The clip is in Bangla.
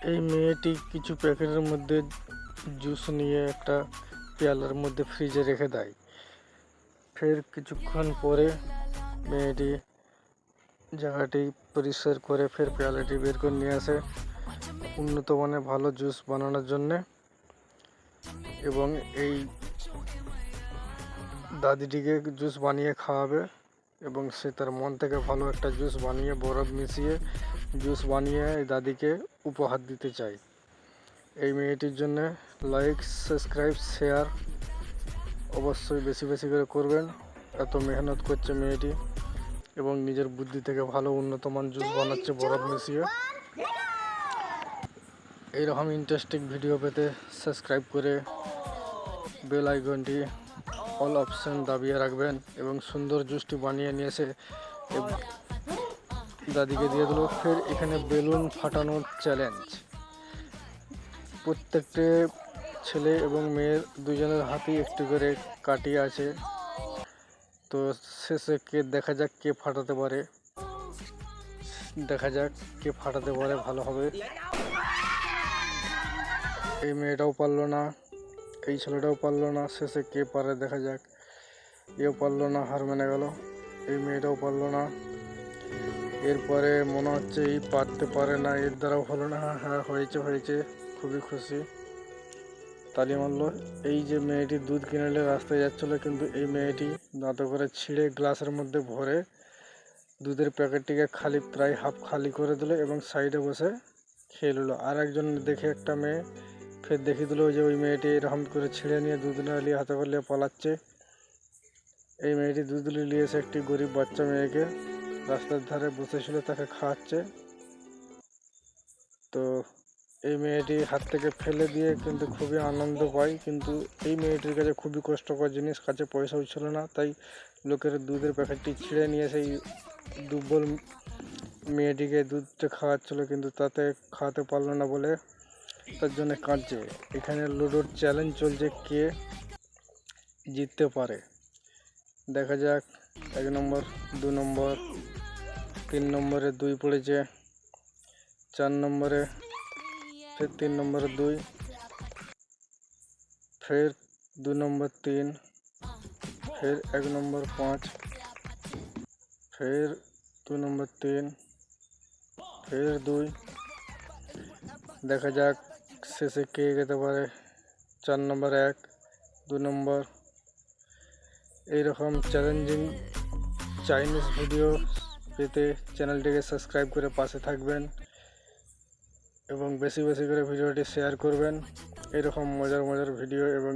এই মেয়েটি কিছু প্যাকেটের মধ্যে জুস নিয়ে একটা পেয়ালার মধ্যে ফ্রিজে রেখে দেয়। ফের কিছুক্ষণ পরে মেয়েটি জায়গাটি পরিষ্কার করে ফের পেয়ালাটি বের করে নিয়ে আসে উন্নত মানের ভালো জুস বানানোর জন্যে। এবং এই দাদিটিকে জুস বানিয়ে খাওয়াবে এবং সে তার মন থেকে ভালো একটা জুস বানিয়ে বরফ মিশিয়ে জুস বানিয়ে এই দাদিকে উপহার দিতে চাই। এই মেয়েটির জন্য লাইক, সাবস্ক্রাইব, শেয়ার অবশ্যই বেশি বেশি করে করবেন। এত মেহনত করছে মেয়েটি এবং নিজের বুদ্ধি থেকে ভালো উন্নতমান জুস বানাচ্ছে বরফ মিশিয়ে। এইরকম ইন্টারেস্টিং ভিডিও পেতে সাবস্ক্রাইব করে বেল আইকনটি অল অপশন দাবিয়ে রাখবেন এবং সুন্দর জুসটি বানিয়ে নিয়ে এসে দাদিকে দিয়ে দিল। ফের এখানে বেলুন ফাটানোর চ্যালেঞ্জ। প্রত্যেকটি ছেলে এবং মেয়ের দুজনের হাতেই একটু করে কাঠি আছে। তো শেষে দেখা যাক কে ফাটাতে পারে, ভালো হবে। এই মেয়েটাও পারলো না, এই ছেলেটাও পারলো না। শেষে কে পারে দেখা যাক। এও পারলো না, হার মেনে গেল। এই মেয়েটাও পারলো না। এরপরে মনে হচ্ছে এই পারতে পারে না, এর দ্বারাও হলো না। হ্যাঁ, হয়েছে, খুবই খুশি, তালি মারলো। এই যে মেয়েটি দুধ কিনে রাস্তায় যাচ্ছিলো, কিন্তু এই মেয়েটি দাঁতে করে ছিঁড়ে গ্লাসের মধ্যে ভরে দুধের প্যাকেটটিকে প্রায় হাফ খালি করে দিল এবং সাইডে বসে খেয়ে নিল। আর একজন দেখে একটা মেয়ে ফের দেখিয়ে দিল যে ওই মেয়েটি এরকম করে ছিঁড়ে নিয়ে দুধ নিয়ে হাতে করে নিয়ে পালাচ্ছে। এই মেয়েটি দুধ নিয়ে এসে একটি গরিব বাচ্চা মেয়েকে রাস্তার ধারে বসেছিল তাকে খাওয়াচ্ছে। তো এই মেয়েটি হাত থেকে ফেলে দিয়ে কিন্তু খুবই আনন্দ পায়, কিন্তু এই মেয়েটির কাছে খুবই কষ্টকর জিনিস, কাছে পয়সাও ছিল না, তাই লোকের দুধের প্যাকেটটি ছিঁড়ে নিয়ে সেই দুর্বল মেয়েটিকে দুধটা খাওয়াচ্ছিল, কিন্তু তাতে খাওয়াতে পারলো না বলে তার জন্য কাঁদছে। এখানে লুডোর চ্যালেঞ্জ চলছে, কে জিততে পারে দেখা যাক। 1 নম্বর, 2 নম্বর, 3 নম্বরে 2 পড়েছে, 4 নম্বরে, ফের 3 নম্বরে 2, ফের 2 নম্বর 3, ফের 1 নম্বর 5, ফের 2 নম্বর 3, ফের 2। দেখা যাক শেষে কে যেতে পারে। 4 নম্বর 1, 2 নম্বর। এইরকম চ্যালেঞ্জিং চাইনিজ ভিডিও পেতে চ্যানেলটিকে সাবস্ক্রাইব করে পাশে থাকবেন এবং বেশি বেশি করে ভিডিওটি শেয়ার করবেন। এরকম মজার ভিডিও এবং